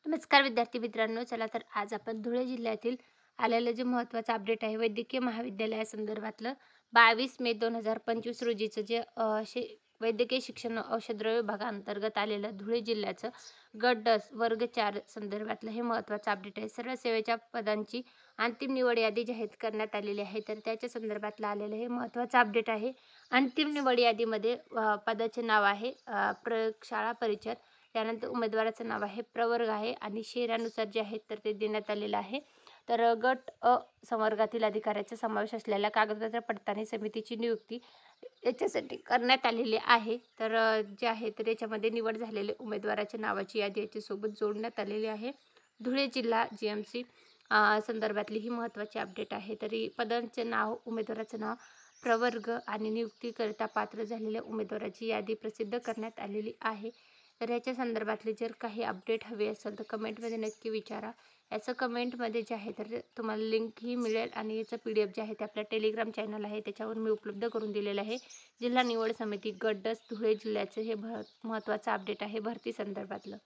नमस्कार विद्यार्थी मित्रांनो. चला तर आज आपण धुळे जिल्ह्यातील आलेलं जे महत्त्वाचं अपडेट आहे वैद्यकीय महाविद्यालयासंदर्भातलं 22 मे 2025 रोजीचं जे वैद्यकीय शिक्षण औषधद्रव्य विभागाअंतर्गत आलेलं धुळे जिल्ह्याचं गट डस वर्ग 4 संदर्भातलं हे महत्त्वाचं अपडेट आहे. सर्व सेवेच्या पदांची अंतिम निवड यादी जाहीर करण्यात आलेली आहे. तर त्याच्या संदर्भातलं आलेलं हे महत्त्वाचं अपडेट आहे. अंतिम निवड यादीमध्ये पदाचे नाव आहे प्रयोगशाळा परिचर. त्यानंतर उमेदवाराचं नाव आहे, प्रवर्ग आहे आणि शहरानुसार जे आहेत तर ते देण्यात आलेलं आहे. तर गट अ संवर्गातील अधिकाऱ्याचा समावेश असलेल्या कागदपत्र पडताळणी समितीची नियुक्ती याच्यासाठी करण्यात आलेली आहे. तर जे आहे तर याच्यामध्ये निवड झालेले उमेदवाराच्या नावाची यादी याच्यासोबत जोडण्यात आलेली आहे. धुळे जिल्हा जी-एम-सी संदर्भातली ही महत्त्वाची अपडेट आहे. तरी पदांचे नाव, उमेदवाराचं नाव, प्रवर्ग आणि नियुक्तीकरिता पात्र झालेल्या उमेदवाराची यादी प्रसिद्ध करण्यात आलेली आहे. तर ह्याच्या संदर्भातले जर काही अपडेट हवे असेल तर कमेंटमध्ये नक्की विचारा. याचं कमेंटमध्ये जे आहे तर तुम्हाला लिंकही मिळेल आणि याचं PDF जे आहे ते आपल्या टेलिग्राम चॅनल आहे त्याच्यावर मी उपलब्ध करून दिलेलं आहे. जिल्हा निवड समिती गट डस धुळे जिल्ह्याचं हे महत्त्वाचं अपडेट आहे भरती संदर्भातलं.